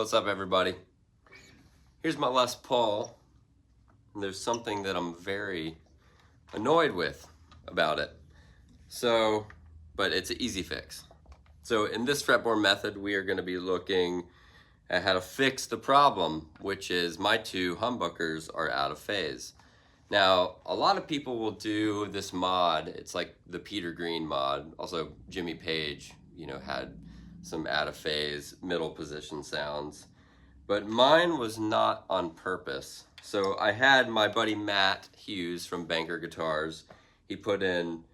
What's up, everybody? Here's my Les Paul, and there's something that I'm very annoyed with about it. But it's an easy fix. So in this fretboard method, we are going to be looking at how to fix the problem, which is my two humbuckers are out of phase. Now, a lot of people will do this mod. It's like the Peter Green mod. Also, Jimmy Page, had some out of phase middle position sounds. But mine was not on purpose. So I had my buddy Matt Hughes from Banker Guitars. He put in,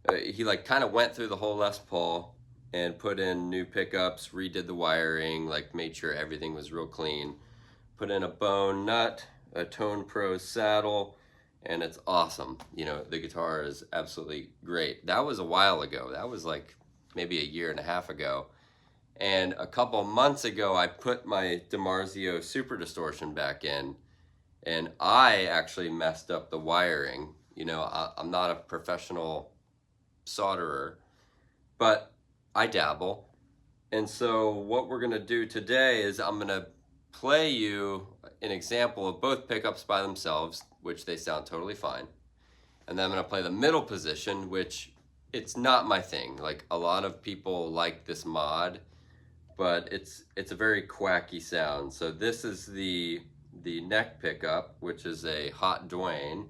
he kind of went through the whole Les Paul and put in new pickups, redid the wiring, made sure everything was real clean. Put in a bone nut, a Tone Pro saddle, and it's awesome. The guitar is absolutely great. That was a while ago. That was maybe a year and a half ago. And a couple months ago, I put my DiMarzio Super Distortion back in, and I actually messed up the wiring. I'm not a professional solderer, but I dabble. And so what we're gonna do today is I'm gonna play you an example of both pickups by themselves, which they sound totally fine. And then I'm gonna play the middle position, which it's not my thing. A lot of people like this mod, but it's a very quacky sound. So this is the neck pickup, which is a Hot Dwayne.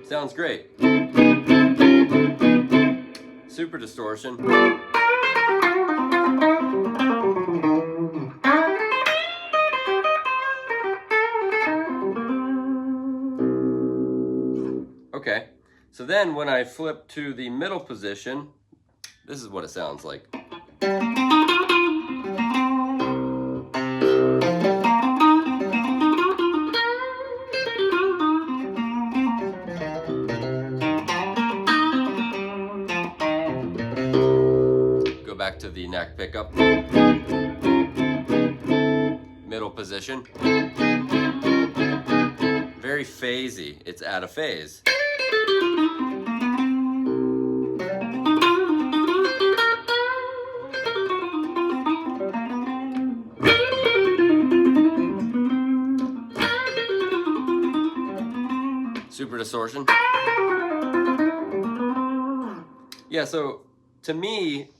Sounds great. Super Distortion. Okay, so then when I flip to the middle position, this is what it sounds like. Back to the neck pickup. Middle position. Very phasey. It's out of phase. Super Distortion. Yeah, so to me,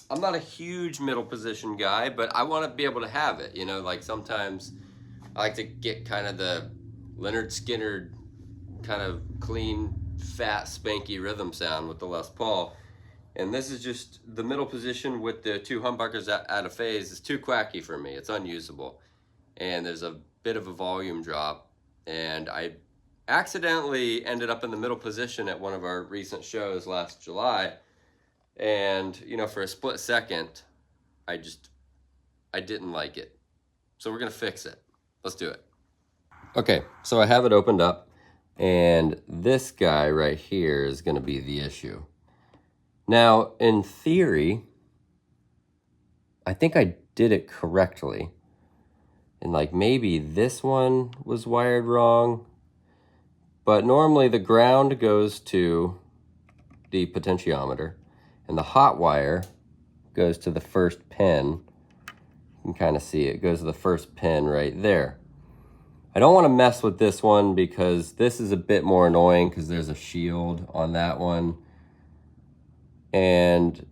I'm not a huge middle position guy, but I want to be able to have it. Sometimes I like to get kind of the Leonard Skinner kind of clean, fat, spanky rhythm sound with the Les Paul. And this is just the middle position with the two humbuckers out of phase is too quacky for me. It's unusable. And there's a bit of a volume drop. And I accidentally ended up in the middle position at one of our recent shows last July. And, for a split second, I didn't like it. So we're going to fix it. Let's do it. Okay, so I have it opened up, and this guy right here is going to be the issue. Now, in theory, I think I did it correctly. And maybe this one was wired wrong. But normally the ground goes to the potentiometer. And the hot wire goes to the first pin. You can kind of see it goes to the first pin right there. I don't want to mess with this one because this is a bit more annoying because there's a shield on that one. And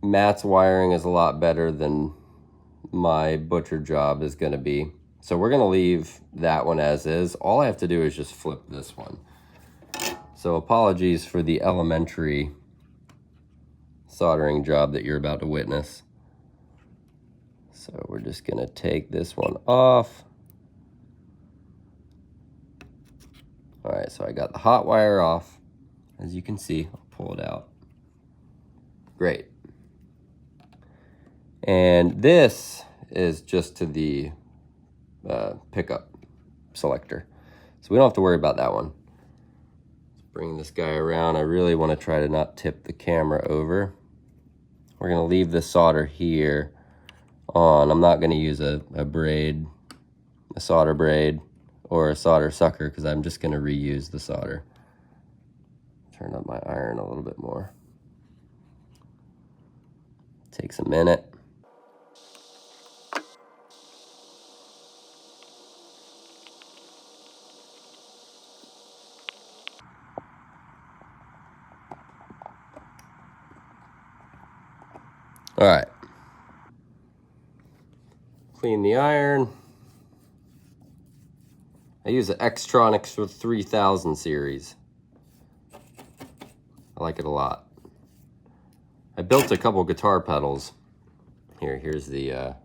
Matt's wiring is a lot better than my butcher job is going to be. So we're going to leave that one as is. All I have to do is just flip this one. So apologies for the elementary soldering job that you're about to witness. So we're just gonna take this one off. All right, so I got the hot wire off. As you can see, I'll pull it out. Great. And this is just to the pickup selector. So we don't have to worry about that one. Bring this guy around. I really want to try to not tip the camera over. We're going to leave the solder here on. I'm not going to use a braid, a solder braid, or a solder sucker because I'm just going to reuse the solder. Turn up my iron a little bit more. Takes a minute. All right. Clean the iron. I use the Xtronics 3000 series. I like it a lot. I built a couple guitar pedals. Here's the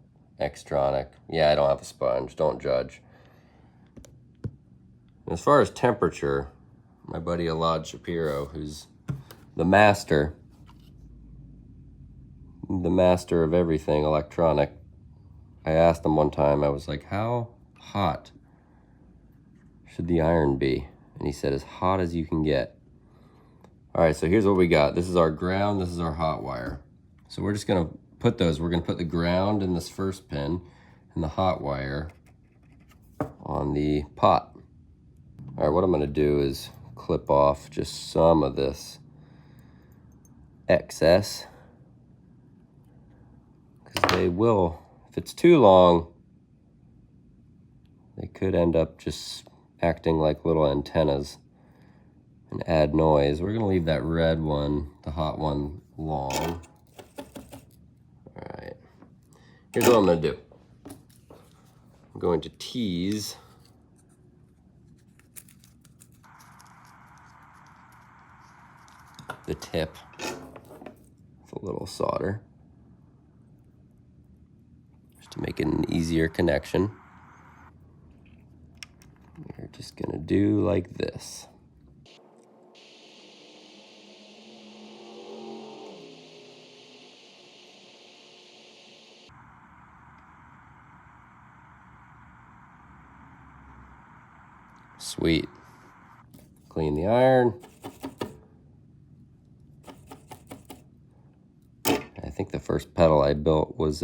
Xtronic. Yeah, I don't have a sponge, don't judge. As far as temperature, my buddy Elad Shapiro, who's the master of everything electronic, I asked him one time, I was like, how hot should the iron be? And he said, as hot as you can get. All right, so here's what we got. This is our ground, this is our hot wire. So we're just gonna put those, we're gonna put the ground in this first pin and the hot wire on the pot. All right, what I'm gonna do is clip off just some of this excess, because they will, if it's too long, they could end up just acting like little antennas and add noise. We're gonna leave that red one, the hot one, long. All right, here's what I'm gonna do. I'm going to tease the tip with a little solder, just to make it an easier connection. We're just gonna do like this. Sweet. Clean the iron. I think the first pedal I built was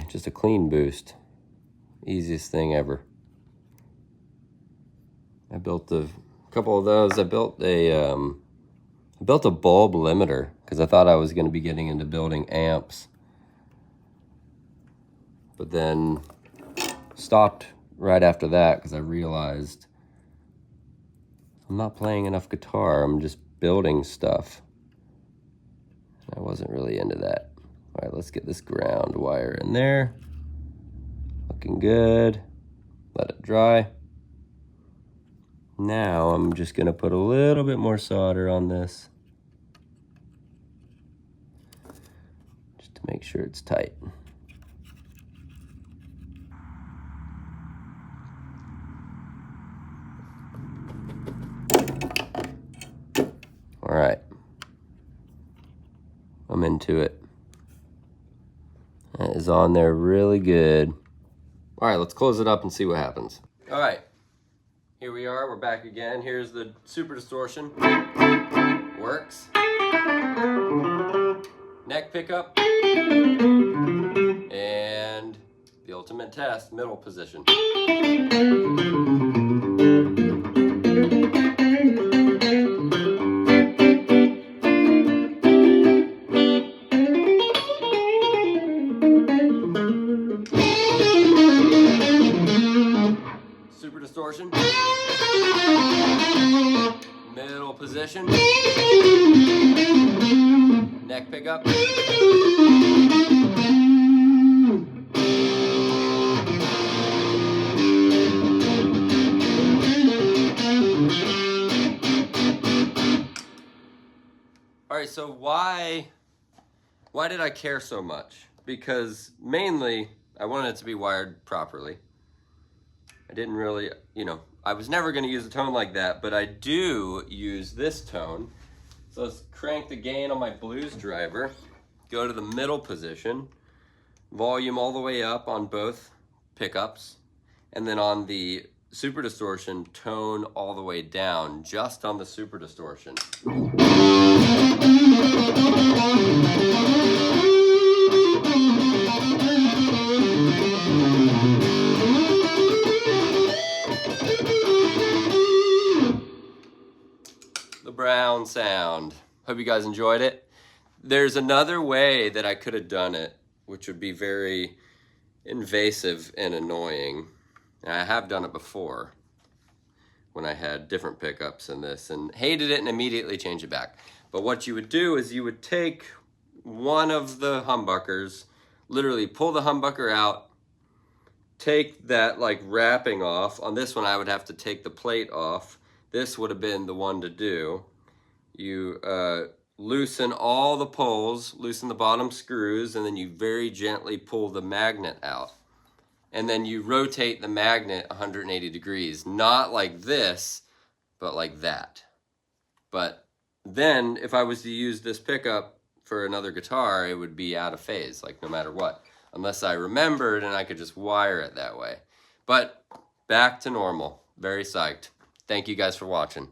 just a clean boost. Easiest thing ever. I built a couple of those. I built a bulb limiter because I thought I was going to be getting into building amps, but then stopped right after that because I realized I'm not playing enough guitar. I'm just building stuff. I wasn't really into that. All right, let's get this ground wire in there. Looking good. Let it dry. Now I'm just gonna put a little bit more solder on this, just to make sure it's tight. All right, I'm into it. That is on there really good. All right, let's close it up and see what happens. All right, here we are, we're back again. Here's the super distortion. Works. Neck pickup. And the ultimate test, middle position. Super distortion. Middle position. Neck pickup. All right, so why did I care so much? Because mainly I wanted it to be wired properly. I didn't really, I was never going to use a tone like that, but I do use this tone. So let's crank the gain on my blues driver, go to the middle position, volume all the way up on both pickups, and then on the super distortion, tone all the way down just on the super distortion. The brown sound. Hope you guys enjoyed it. There's another way that I could have done it, which would be very invasive and annoying. And I have done it before when I had different pickups in this and hated it and immediately changed it back. But what you would do is you would take one of the humbuckers, literally pull the humbucker out, take that like wrapping off. On this one I would have to take the plate off. This would have been the one to do. You loosen all the poles, loosen the bottom screws, and then you very gently pull the magnet out. And then you rotate the magnet 180 degrees. Not like this, but like that. But then if I was to use this pickup for another guitar, it would be out of phase, like no matter what. Unless I remembered and I could just wire it that way. But back to normal. Very psyched. Thank you guys for watching.